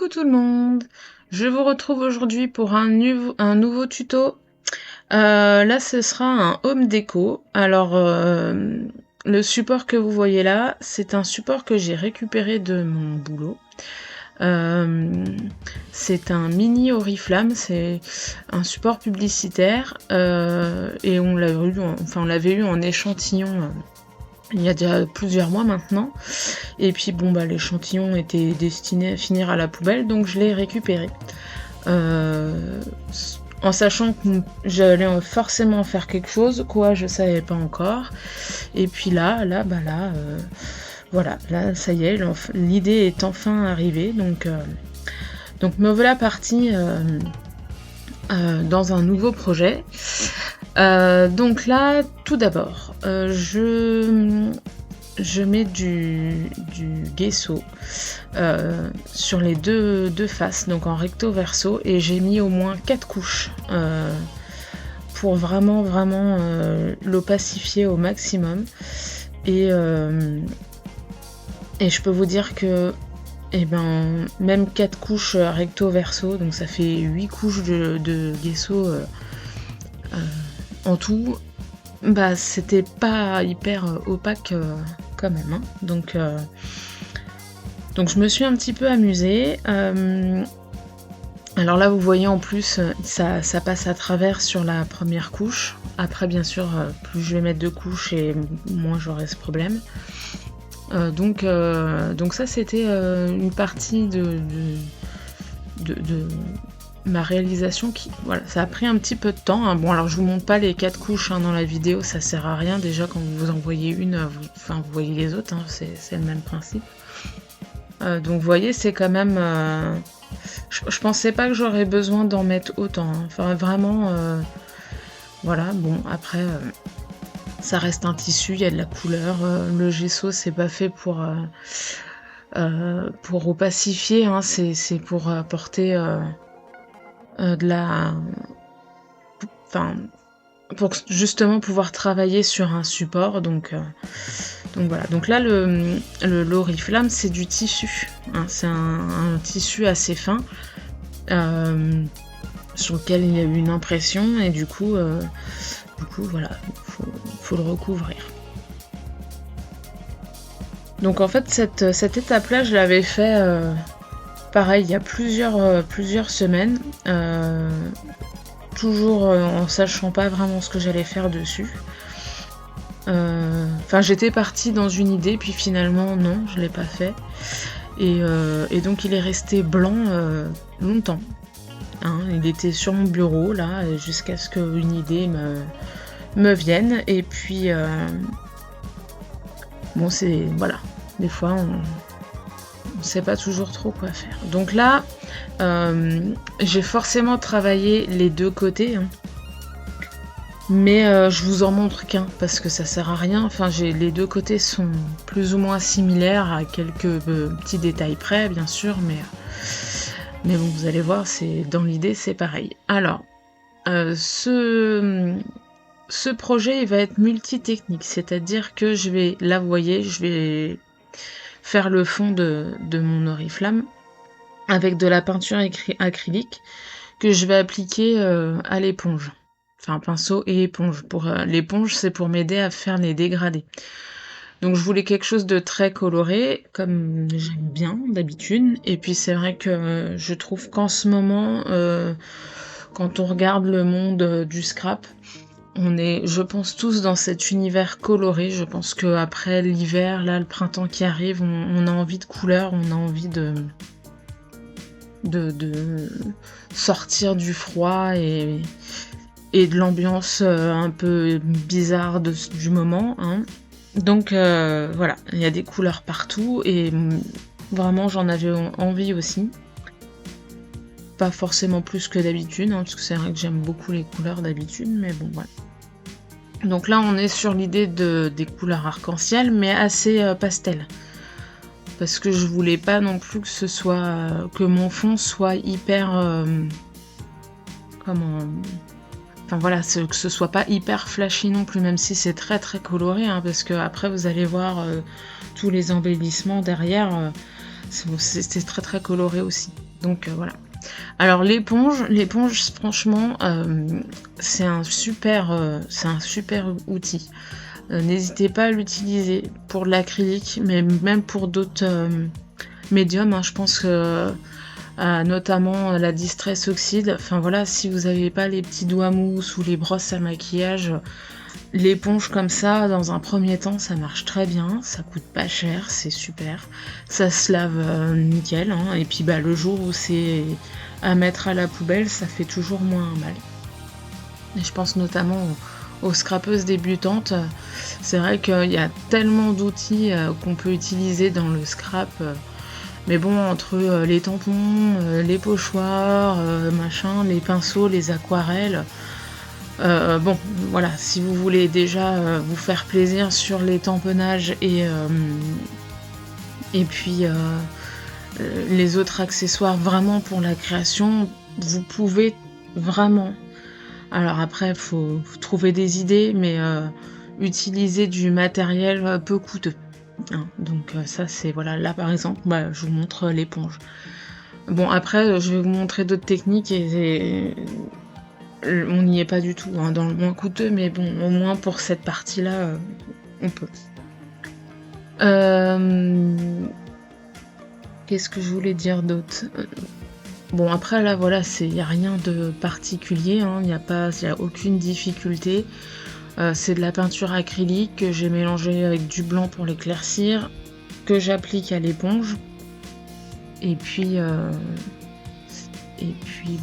Coucou tout le monde, je vous retrouve aujourd'hui pour un nouveau tuto. Là ce sera un home déco. Alors le support que vous voyez là, c'est un support que j'ai récupéré de mon boulot. C'est un mini Oriflamme, c'est un support publicitaire et on l'avait eu en échantillon il y a déjà plusieurs mois maintenant. Et puis bon bah l'échantillon était destiné à finir à la poubelle, donc je l'ai récupéré. En sachant que j'allais forcément en faire quelque chose, quoi je savais pas encore. Et puis voilà, là ça y est, l'idée est enfin arrivée, donc me voilà partie dans un nouveau projet. Donc là, tout d'abord, je mets du gesso sur les deux faces, donc en recto verso, et j'ai mis au moins 4 couches pour vraiment l'opacifier au maximum. Et je peux vous dire que même 4 couches recto verso, donc ça fait 8 couches de gesso en tout, bah c'était pas hyper opaque quand même, hein. Donc je me suis un petit peu amusée. Alors là vous voyez en plus ça passe à travers sur la première couche. Après bien sûr plus je vais mettre de couches et moins j'aurai ce problème. Donc ça c'était une partie de ma réalisation qui, voilà, ça a pris un petit peu de temps, hein. Bon alors je vous montre pas les 4 couches dans la vidéo, ça sert à rien, déjà quand vous en voyez une, vous voyez les autres, hein, c'est le même principe. Donc vous voyez c'est quand même, je pensais pas que j'aurais besoin d'en mettre autant, hein. Enfin vraiment, voilà, bon après ça reste un tissu, il y a de la couleur, le gesso c'est pas fait pour opacifier, hein, c'est pour apporter pour justement pouvoir travailler sur un support, donc voilà. Donc là l'Oriflamme c'est du tissu, hein, c'est un tissu assez fin sur lequel il y a eu une impression et du coup voilà, faut le recouvrir. Donc en fait cette étape là je l'avais fait pareil, il y a plusieurs semaines, toujours en sachant pas vraiment ce que j'allais faire dessus. J'étais partie dans une idée, puis finalement non, je l'ai pas fait. Et donc il est resté blanc longtemps. Hein, il était sur mon bureau là, jusqu'à ce qu'une idée me vienne. Et puis bon c'est voilà, des fois on sait pas toujours trop quoi faire. Donc là, j'ai forcément travaillé les deux côtés, hein. Mais je vous en montre qu'un parce que ça sert à rien. Les deux côtés sont plus ou moins similaires à quelques petits détails près, bien sûr, mais bon, vous allez voir, dans l'idée, c'est pareil. Alors, ce projet, il va être multitechnique, c'est-à-dire que vous voyez, je vais faire le fond de mon Oriflamme avec de la peinture acrylique que je vais appliquer à l'éponge. Enfin, pinceau et éponge. L'éponge, c'est pour m'aider à faire les dégradés. Donc je voulais quelque chose de très coloré, comme j'aime bien d'habitude. Et puis c'est vrai que je trouve qu'en ce moment, quand on regarde le monde du scrap, on est, je pense, tous dans cet univers coloré. Je pense qu'après l'hiver, là, le printemps qui arrive, on a envie de couleurs, on a envie de sortir du froid et de l'ambiance un peu bizarre du moment, hein. Donc voilà, il y a des couleurs partout et vraiment j'en avais envie aussi. Pas forcément plus que d'habitude, hein, parce que c'est vrai que j'aime beaucoup les couleurs d'habitude, mais bon voilà. Donc là on est sur l'idée des couleurs arc-en-ciel, mais assez pastel. Parce que je voulais pas non plus que mon fond soit hyper que ce soit pas hyper flashy non plus, même si c'est très très coloré, hein, parce que après vous allez voir tous les embellissements derrière, c'est très très coloré aussi. Donc voilà. Alors l'éponge franchement, c'est un super, outil. N'hésitez pas à l'utiliser pour l'acrylique, mais même pour d'autres, médiums, hein. Je pense que, notamment la Distress Oxide. Enfin voilà, si vous avez pas les petits doigts mousse ou les brosses à maquillage, l'éponge comme ça, dans un premier temps, ça marche très bien, ça coûte pas cher, c'est super. Ça se lave, nickel, hein, et puis, bah, le jour où c'est à mettre à la poubelle, ça fait toujours moins mal. Et je pense notamment aux scrapeuses débutantes. C'est vrai qu'il y a tellement d'outils, qu'on peut utiliser dans le scrap, mais bon, entre, les tampons, les pochoirs, machin, les pinceaux, les aquarelles, bon, voilà, si vous voulez déjà, vous faire plaisir sur les tamponnages et puis, les autres accessoires vraiment pour la création, vous pouvez vraiment, alors après faut trouver des idées, mais utiliser du matériel, peu coûteux, hein. Donc ça c'est voilà, là par exemple, bah, je vous montre l'éponge. Bon après, je vais vous montrer d'autres techniques et on n'y est pas du tout, hein, dans le moins coûteux, mais bon, au moins pour cette partie-là, on peut. Qu'est-ce que je voulais dire d'autre? Bon après là voilà, y a rien de particulier, hein, y a aucune difficulté. C'est de la peinture acrylique que j'ai mélangée avec du blanc pour l'éclaircir, que j'applique à l'éponge. Et puis,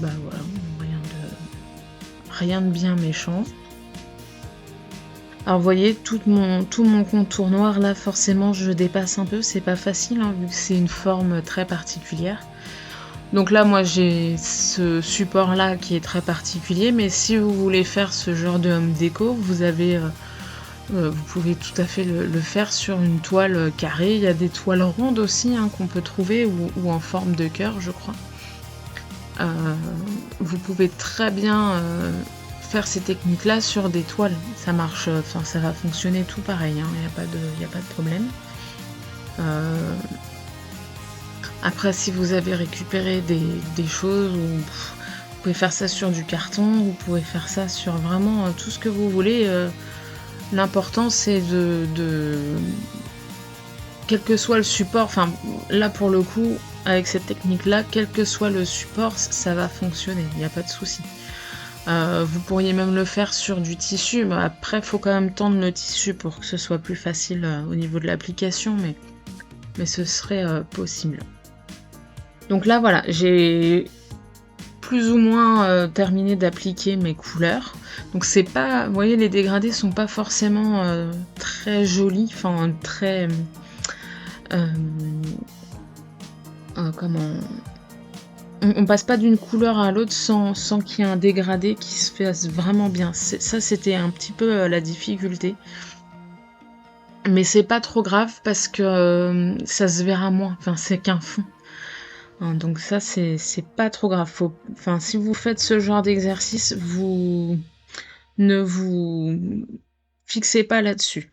bah voilà, rien de bien méchant. Alors vous voyez, tout mon contour noir là, forcément je dépasse un peu, c'est pas facile, hein, vu que c'est une forme très particulière. Donc là moi j'ai ce support là qui est très particulier, mais si vous voulez faire ce genre de home déco, vous pouvez tout à fait le faire sur une toile carrée. Il y a des toiles rondes aussi, hein, qu'on peut trouver, ou en forme de cœur je crois. Vous pouvez très bien faire ces techniques-là sur des toiles. Ça marche, enfin ça va fonctionner tout pareil, hein, y a pas de problème. Après, si vous avez récupéré des choses, vous pouvez faire ça sur du carton, vous pouvez faire ça sur vraiment tout ce que vous voulez. L'important c'est de quel que soit le support, enfin là pour le coup, avec cette technique-là, quel que soit le support, ça va fonctionner, il n'y a pas de souci. Vous pourriez même le faire sur du tissu, mais après, il faut quand même tendre le tissu pour que ce soit plus facile au niveau de l'application, mais ce serait possible. Donc là, voilà, j'ai plus ou moins terminé d'appliquer mes couleurs. Donc c'est pas, vous voyez, les dégradés sont pas forcément très jolis, enfin très... comment... On passe pas d'une couleur à l'autre sans qu'il y ait un dégradé qui se fasse vraiment bien. Ça, c'était un petit peu la difficulté. Mais c'est pas trop grave parce que ça se verra moins. Enfin, c'est qu'un fond. Hein, donc ça, c'est pas trop grave. Enfin, si vous faites ce genre d'exercice, vous ne vous fixez pas là-dessus.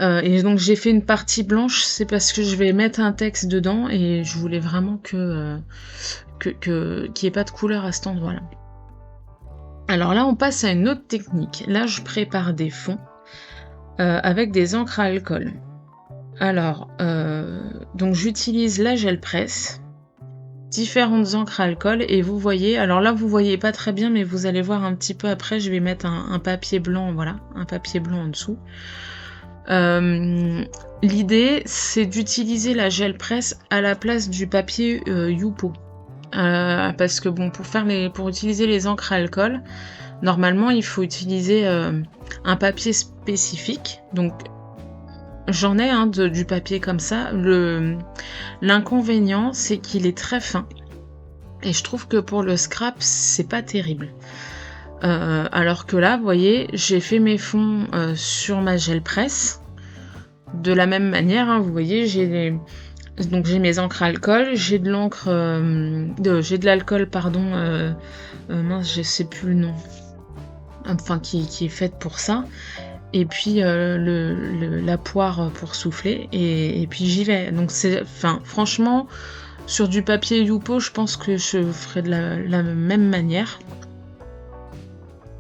Et donc j'ai fait une partie blanche, c'est parce que je vais mettre un texte dedans et je voulais vraiment qu'il n'y ait pas de couleur à cet endroit-là. Alors là, on passe à une autre technique. Là, je prépare des fonds avec des encres à alcool. Alors, donc j'utilise la gel presse, différentes encres à alcool, et vous voyez, alors là vous voyez pas très bien, mais vous allez voir un petit peu après, je vais mettre un papier blanc, voilà, un papier blanc en dessous. L'idée, c'est d'utiliser la gel presse à la place du papier Yupo. Parce que bon, pour utiliser les encres à alcool, normalement il faut utiliser un papier spécifique. Donc j'en ai du papier comme ça. L'inconvénient, c'est qu'il est très fin. Et je trouve que pour le scrap, c'est pas terrible. Alors que là, vous voyez, j'ai fait mes fonds sur ma gel presse. De la même manière, hein, vous voyez, j'ai mes encres à alcool, j'ai de l'encre, j'ai de l'alcool, pardon, mince, je sais plus le nom. Enfin, qui est faite pour ça. Et puis la poire pour souffler, et puis j'y vais. Donc franchement, Sur du papier Youpo, je pense que je ferai de la même manière.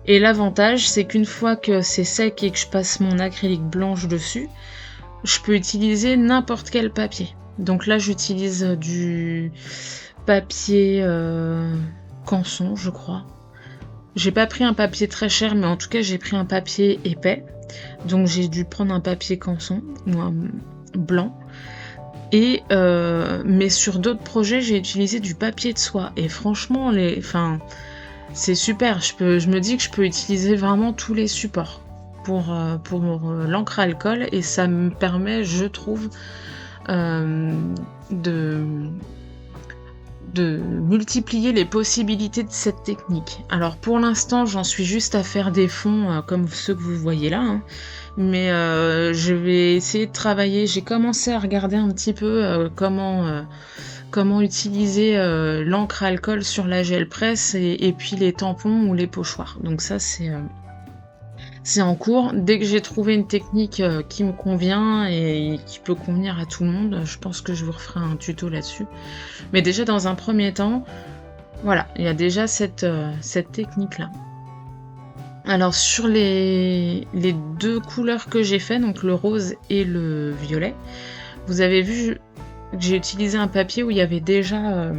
Et l'avantage, c'est qu'une fois que c'est sec et que je passe mon acrylique blanche dessus, je peux utiliser n'importe quel papier. Donc là, j'utilise du papier Canson, je crois. J'ai pas pris un papier très cher, mais en tout cas, j'ai pris un papier épais. Donc j'ai dû prendre un papier Canson ou un blanc. Et mais sur d'autres projets, j'ai utilisé du papier de soie. Et franchement, c'est super. Je me dis que je peux utiliser vraiment tous les supports pour l'encre à alcool. Et ça me permet, je trouve, de multiplier les possibilités de cette technique. Alors pour l'instant, j'en suis juste à faire des fonds comme ceux que vous voyez là, hein. Mais je vais essayer de travailler. J'ai commencé à regarder un petit peu comment utiliser l'encre à alcool sur la gel presse et puis les tampons ou les pochoirs. Donc ça c'est en cours. Dès que j'ai trouvé une technique qui me convient et qui peut convenir à tout le monde, je pense que je vous referai un tuto là-dessus. Mais déjà dans un premier temps, voilà, il y a déjà cette technique-là. Alors sur les deux couleurs que j'ai fait, donc le rose et le violet, vous avez vu que j'ai utilisé un papier où il y avait déjà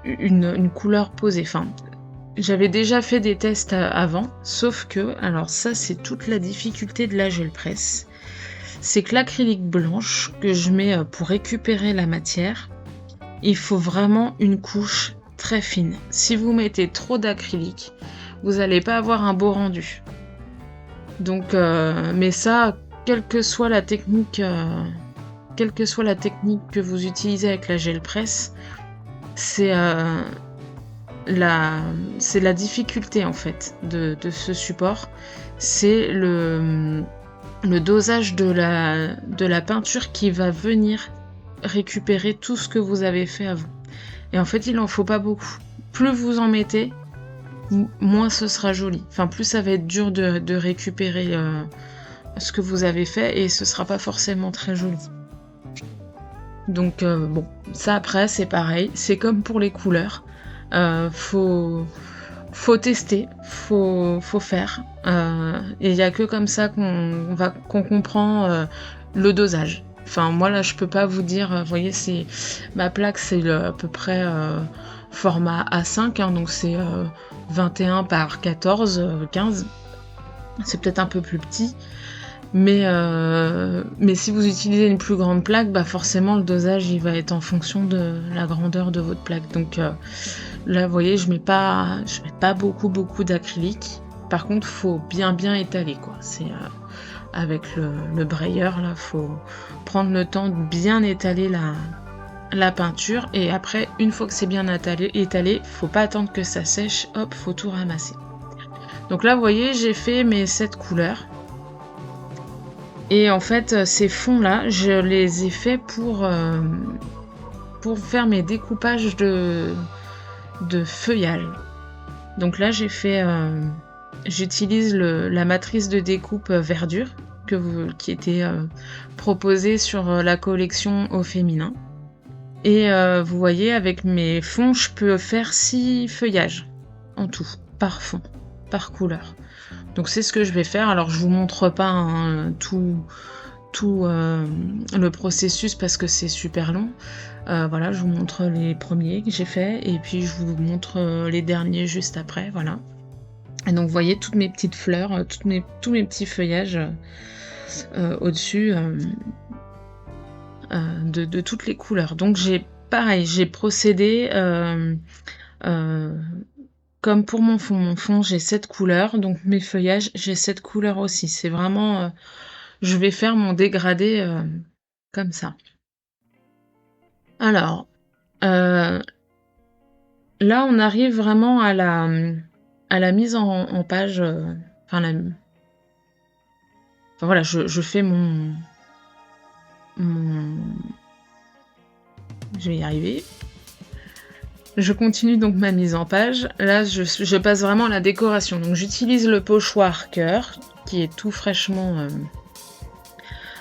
une couleur posée. Enfin, j'avais déjà fait des tests avant, sauf que, alors ça c'est toute la difficulté de la gel presse, c'est que l'acrylique blanche que je mets pour récupérer la matière, il faut vraiment une couche très fine. Si vous mettez trop d'acrylique, vous n'allez pas avoir un beau rendu. Donc, mais ça, quelle que soit la technique que vous utilisez avec la gel presse, c'est la difficulté en fait de ce support. C'est le dosage de la peinture qui va venir récupérer tout ce que vous avez fait avant. Et en fait, il en faut pas beaucoup. Plus vous en mettez, moins ce sera joli. Enfin, plus ça va être dur de récupérer ce que vous avez fait et ce sera pas forcément très joli. Donc bon, ça après c'est pareil, c'est comme pour les couleurs. Faut tester, faut faire. Et il y a que comme ça qu'on comprend le dosage. Enfin, moi là, je peux pas vous dire. Vous voyez, ma plaque, c'est à peu près format A5, hein, donc c'est 21 par 14, 15. C'est peut-être un peu plus petit. Mais si vous utilisez une plus grande plaque, bah forcément le dosage il va être en fonction de la grandeur de votre plaque. Donc là, vous voyez, je mets pas beaucoup d'acrylique. Par contre, faut bien étaler quoi. C'est avec le brayeur là, faut prendre le temps de bien étaler la peinture et après, une fois que c'est bien étalé, faut pas attendre que ça sèche. Hop, faut tout ramasser. Donc là, vous voyez, j'ai fait mes 7 couleurs. Et en fait, ces fonds-là, je les ai faits pour faire mes découpages de feuillage. Donc là, j'utilise la matrice de découpe verdure qui était proposée sur la collection au féminin. Et vous voyez, avec mes fonds, je peux faire 6 feuillages en tout, par fond, par couleur. Donc c'est ce que je vais faire. Alors je vous montre pas tout le processus parce que c'est super long. Voilà, je vous montre les premiers que j'ai fait et puis je vous montre les derniers juste après. Voilà. Et donc vous voyez toutes mes petites fleurs, tous mes petits feuillages au-dessus de toutes les couleurs. Donc j'ai procédé comme pour mon fond, j'ai 7 couleurs, donc mes feuillages, j'ai 7 couleurs aussi. C'est vraiment... je vais faire mon dégradé comme ça. Alors, là, on arrive vraiment à la mise en page. Enfin, voilà, je fais mon... Je vais y arriver. Je continue donc ma mise en page. Là, je passe vraiment à la décoration. Donc, j'utilise le pochoir cœur, qui est tout fraîchement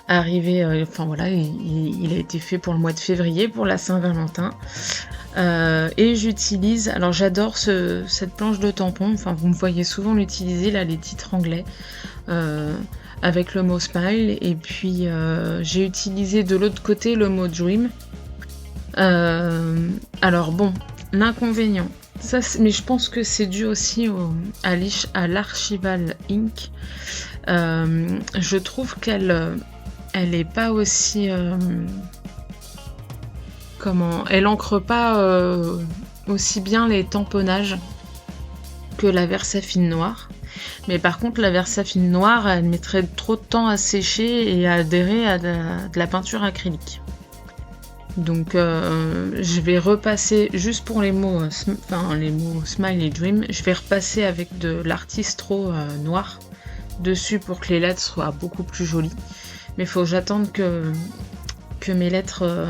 arrivé, enfin voilà, il a été fait pour le mois de février, pour la Saint-Valentin. Et j'utilise, alors j'adore cette planche de tampon, enfin vous me voyez souvent l'utiliser, là, les titres anglais, avec le mot smile, et puis j'ai utilisé de l'autre côté le mot dream. Alors bon, l'inconvénient, ça, mais je pense que c'est dû aussi à l'Archival Ink. Je trouve qu'elle est pas aussi... elle ancre pas aussi bien les tamponnages que la Versafine noire. Mais par contre, la Versafine noire, elle mettrait trop de temps à sécher et à adhérer à de la peinture acrylique. Donc je vais repasser, juste pour les mots, les mots smile et dream, je vais repasser avec de l'artistro noir dessus pour que les lettres soient beaucoup plus jolies. Mais il faut que j'attende que mes lettres,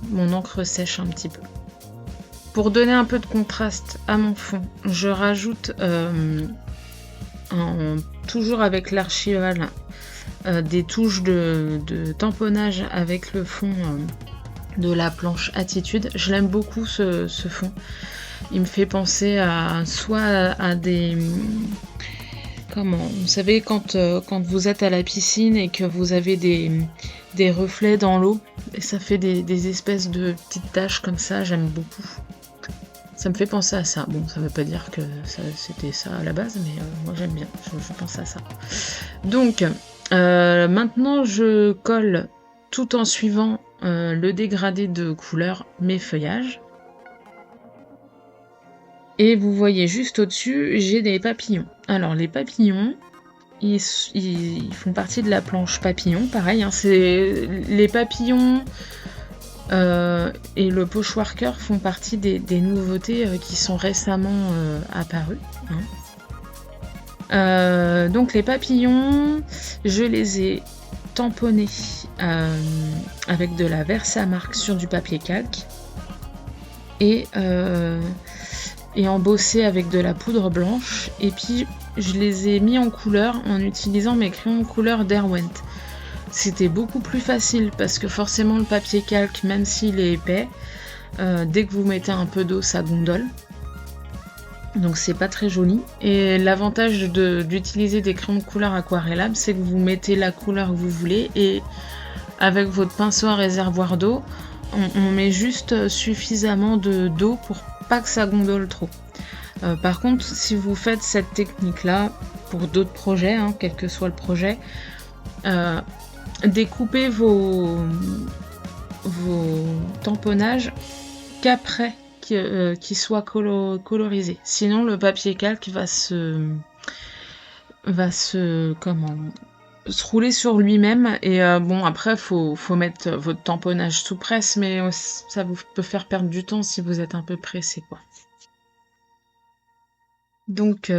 mon encre sèche un petit peu. Pour donner un peu de contraste à mon fond, je rajoute, toujours avec l'archival, des touches de tamponnage avec le fond de la planche Attitude. Je l'aime beaucoup ce fond. Il me fait penser à des... Vous savez, quand vous êtes à la piscine et que vous avez des reflets dans l'eau, et ça fait des espèces de petites taches comme ça, j'aime beaucoup. Ça me fait penser à ça. Bon, ça veut pas dire que c'était ça à la base, mais moi j'aime bien, je pense à ça. Donc, maintenant je colle, tout en suivant le dégradé de couleur, mes feuillages. Et vous voyez juste au-dessus, j'ai des papillons. Alors les papillons, ils font partie de la planche papillon, pareil, hein, c'est les papillons et le pochworker font partie des nouveautés qui sont récemment apparues. Hein. Donc les papillons, je les ai tamponnés avec de la Versamark sur du papier calque et embossés avec de la poudre blanche, et puis je les ai mis en couleur en utilisant mes crayons de couleur Derwent. C'était beaucoup plus facile parce que forcément le papier calque, même s'il est épais, dès que vous mettez un peu d'eau, ça gondole. Donc c'est pas très joli. Et l'avantage d'utiliser des crayons de couleur aquarellables, c'est que vous mettez la couleur que vous voulez et avec votre pinceau à réservoir d'eau, on met juste suffisamment d'eau pour pas que ça gondole trop. Par contre, si vous faites cette technique-là pour d'autres projets, hein, quel que soit le projet, découpez vos tamponnages qu'après qu'ils soient colorisés. Sinon, le papier calque va se rouler sur lui-même, et bon, après faut mettre votre tamponnage sous presse, mais ça vous peut faire perdre du temps si vous êtes un peu pressé, quoi. Donc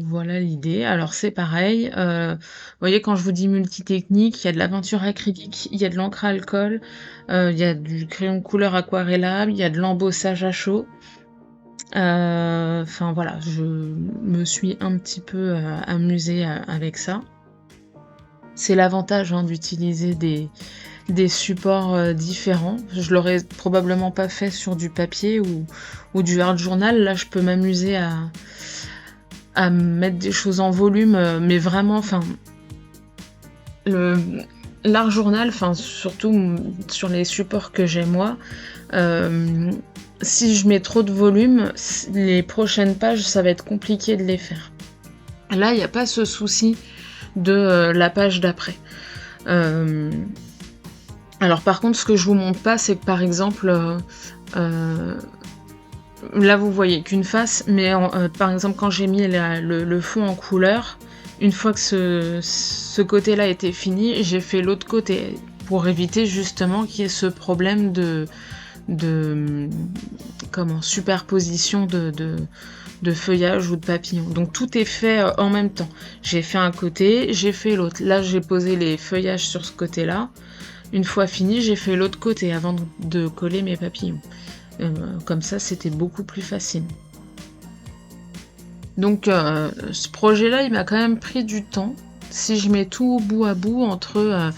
voilà l'idée. Alors c'est pareil, vous voyez, quand je vous dis multitechnique, il y a de la peinture acrylique, il y a de l'encre à alcool, il y a du crayon de couleur aquarellable, il y a de l'embossage à chaud. Enfin voilà, je me suis un petit peu amusée avec ça. C'est l'avantage d'utiliser des supports différents. Je l'aurais probablement pas fait sur du papier ou du hard journal. Là, je peux m'amuser à mettre des choses en volume, mais vraiment, l'art journal, surtout sur les supports que j'ai moi, si je mets trop de volume, les prochaines pages, ça va être compliqué de les faire. Là, il n'y a pas ce souci de la page d'après. Alors par contre, ce que je vous montre pas, c'est que par exemple, là vous voyez qu'une face, mais par exemple quand j'ai mis le fond en couleur, une fois que ce côté-là était fini, j'ai fait l'autre côté pour éviter justement qu'il y ait ce problème de superposition de feuillage ou de papillon. Donc tout est fait en même temps. J'ai fait un côté, j'ai fait l'autre. Là j'ai posé les feuillages sur ce côté-là. Une fois fini, j'ai fait l'autre côté avant de coller mes papillons. Comme ça, c'était beaucoup plus facile. Donc ce projet-là, il m'a quand même pris du temps. si je mets tout bout à bout entre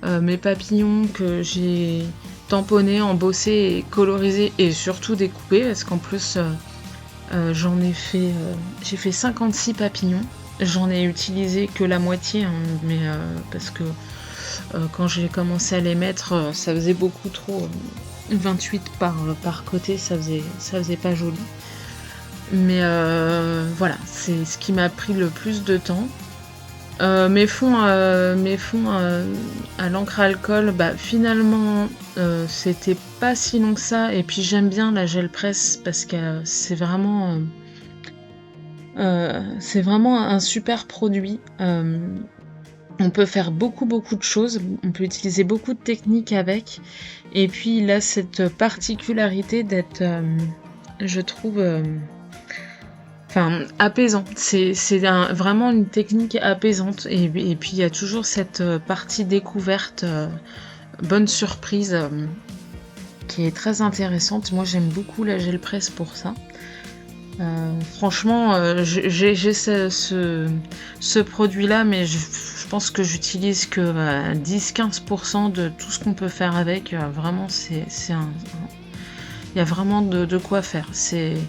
mes papillons que j'ai tamponnés, embossés et colorisés et surtout découpés, parce qu'en plus j'ai fait 56 papillons. J'en ai utilisé que la moitié, hein, mais parce que quand j'ai commencé à les mettre, ça faisait beaucoup trop. 28 par côté, ça faisait pas joli. Mais voilà, c'est ce qui m'a pris le plus de temps. Mes fonds à l'encre à alcool, bah finalement c'était pas si long que ça. Et puis j'aime bien la gel presse parce que c'est vraiment un super produit. On peut faire beaucoup de choses, on peut utiliser beaucoup de techniques avec. Et puis il a cette particularité d'être, je trouve, apaisant. C'est vraiment une technique apaisante. Et puis il y a toujours cette partie découverte, bonne surprise, qui est très intéressante. Moi j'aime beaucoup la gel presse pour ça. Franchement, j'ai ce produit-là, mais je pense que j'utilise que 10-15% de tout ce qu'on peut faire avec. Vraiment, il y a vraiment de quoi faire. C'est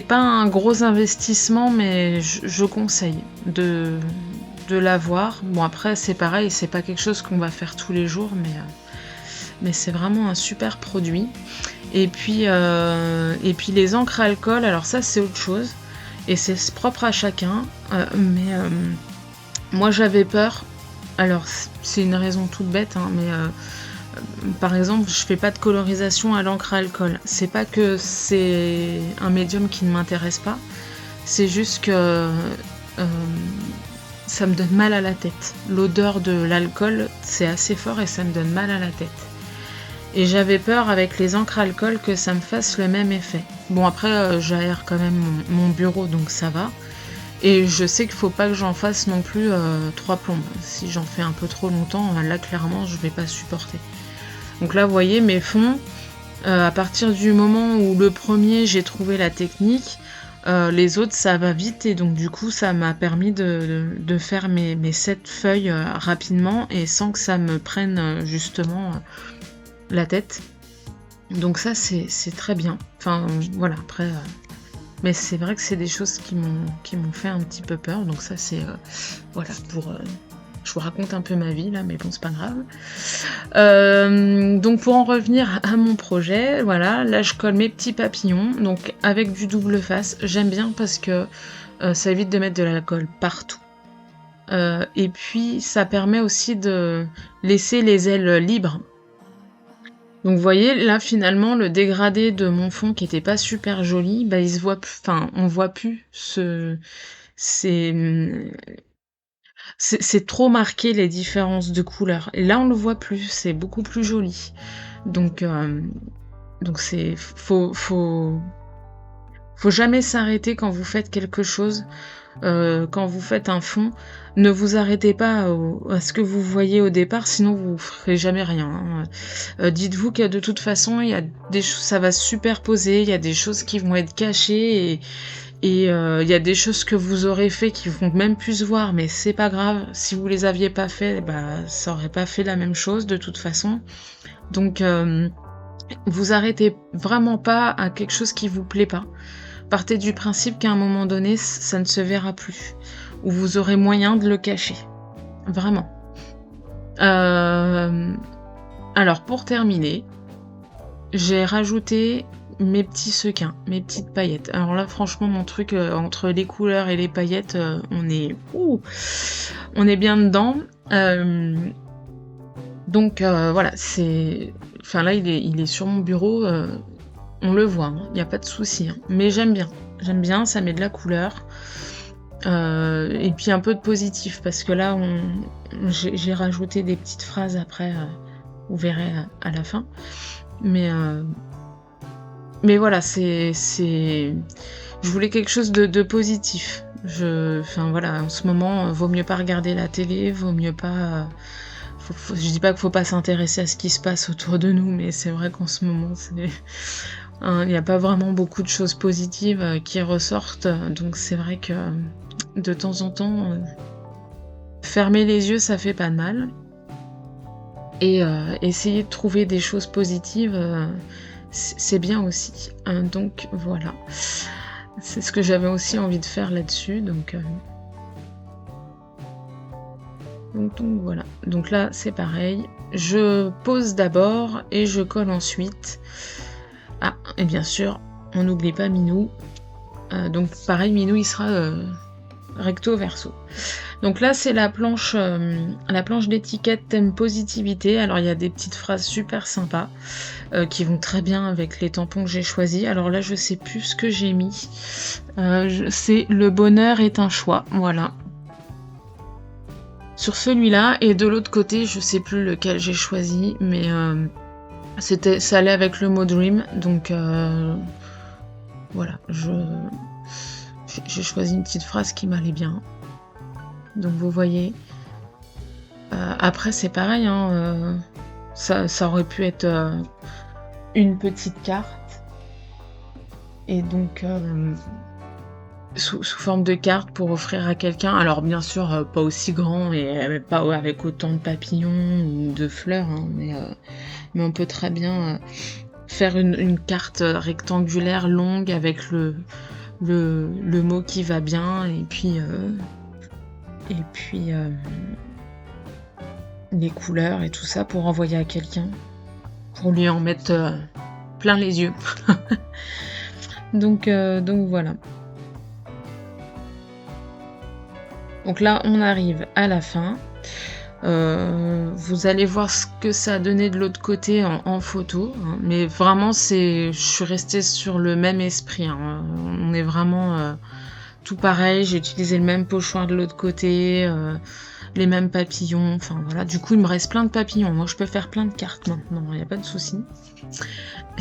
pas un gros investissement, mais je conseille de l'avoir. Bon, après, c'est pareil, c'est pas quelque chose qu'on va faire tous les jours, mais c'est vraiment un super produit. Et puis les encres à alcool, alors ça c'est autre chose, et c'est propre à chacun, mais moi j'avais peur, alors c'est une raison toute bête, hein, mais par exemple je fais pas de colorisation à l'encre à alcool. C'est pas que c'est un médium qui ne m'intéresse pas, c'est juste que ça me donne mal à la tête. L'odeur de l'alcool c'est assez fort et ça me donne mal à la tête. Et j'avais peur avec les encres à alcool que ça me fasse le même effet. Bon après j'aère quand même mon bureau donc ça va. Et je sais qu'il faut pas que j'en fasse non plus 3 plombes. Si j'en fais un peu trop longtemps, là clairement je vais pas supporter. Donc là vous voyez mes fonds, à partir du moment où le premier j'ai trouvé la technique, les autres ça va vite et donc du coup ça m'a permis de faire mes 7 feuilles rapidement et sans que ça me prenne justement la tête. Donc ça c'est très bien. Enfin voilà, après mais c'est vrai que c'est des choses qui m'ont fait un petit peu peur. Donc ça c'est voilà pour je vous raconte un peu ma vie là, mais bon c'est pas grave. Donc pour en revenir à mon projet, voilà, là je colle mes petits papillons, donc avec du double face. J'aime bien parce que ça évite de mettre de l'alcool partout. Et puis ça permet aussi de laisser les ailes libres. Donc vous voyez, là finalement le dégradé de mon fond qui était pas super joli, bah il se voit plus, on voit plus c'est trop marqué les différences de couleurs. Et là on le voit plus, c'est beaucoup plus joli. Donc c'est faut jamais s'arrêter quand vous faites quelque chose. Quand vous faites un fond, ne vous arrêtez pas à ce que vous voyez au départ, sinon vous ferez jamais rien. Dites-vous que de toute façon, il y a des choses, ça va se superposer, il y a des choses qui vont être cachées et il y a des choses que vous aurez fait qui vont même plus se voir, mais c'est pas grave. Si vous les aviez pas fait, bah ça aurait pas fait la même chose de toute façon. Donc vous arrêtez vraiment pas à quelque chose qui vous plaît pas. Partez du principe qu'à un moment donné, ça ne se verra plus, ou vous aurez moyen de le cacher. Vraiment. Alors, pour terminer, j'ai rajouté mes petits sequins, mes petites paillettes. Alors là, franchement, mon truc, entre les couleurs et les paillettes, on est bien dedans. Donc, voilà, c'est... Enfin là, il est sur mon bureau... On le voit, il n'y a pas de souci. Hein. Mais j'aime bien, ça met de la couleur. Et puis un peu de positif, parce que là, j'ai rajouté des petites phrases après, vous verrez à la fin. Mais voilà, je voulais quelque chose de positif. Voilà, en ce moment, vaut mieux pas regarder la télé, vaut mieux pas... je dis pas qu'il faut pas s'intéresser à ce qui se passe autour de nous, mais c'est vrai qu'en ce moment, il n'y a pas vraiment beaucoup de choses positives qui ressortent, donc c'est vrai que de temps en temps, fermer les yeux, ça fait pas de mal. Et essayer de trouver des choses positives, c'est bien aussi. Donc voilà. C'est ce que j'avais aussi envie de faire là-dessus, donc voilà. Donc là, c'est pareil. Je pose d'abord et je colle ensuite. Ah, et bien sûr, on n'oublie pas Minou. Donc pareil, Minou, il sera recto verso. Donc là, c'est la planche d'étiquette thème positivité. Alors, il y a des petites phrases super sympas qui vont très bien avec les tampons que j'ai choisis. Alors là, je sais plus ce que j'ai mis. C'est le bonheur est un choix. Voilà. Sur celui-là, et de l'autre côté, je sais plus lequel j'ai choisi, mais ça allait avec le mot dream. Donc voilà, j'ai choisi une petite phrase qui m'allait bien. Donc vous voyez. Après c'est pareil, hein, ça aurait pu être une petite carte. Et donc sous forme de carte pour offrir à quelqu'un. Alors bien sûr pas aussi grand et pas avec autant de papillons ou de fleurs, hein, mais on peut très bien faire une carte rectangulaire longue avec le mot qui va bien et puis les couleurs et tout ça pour envoyer à quelqu'un, pour lui en mettre plein les yeux. donc voilà. Donc là, on arrive à la fin. Vous allez voir ce que ça a donné de l'autre côté en photo, hein. Mais vraiment, je suis restée sur le même esprit, hein. On est vraiment tout pareil. J'ai utilisé le même pochoir de l'autre côté, les mêmes papillons. Enfin voilà. Du coup, il me reste plein de papillons. Moi, je peux faire plein de cartes maintenant. Il n'y a pas de souci.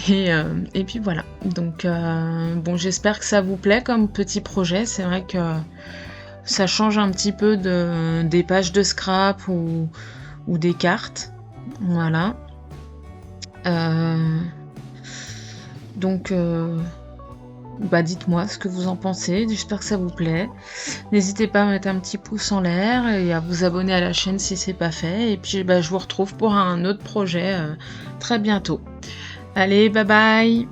Et puis voilà. Donc bon, j'espère que ça vous plaît comme petit projet. C'est vrai que ça change un petit peu des pages de scrap ou des cartes. Voilà. Donc, dites-moi ce que vous en pensez. J'espère que ça vous plaît. N'hésitez pas à mettre un petit pouce en l'air et à vous abonner à la chaîne si c'est pas fait. Et puis, je vous retrouve pour un autre projet très bientôt. Allez, bye bye!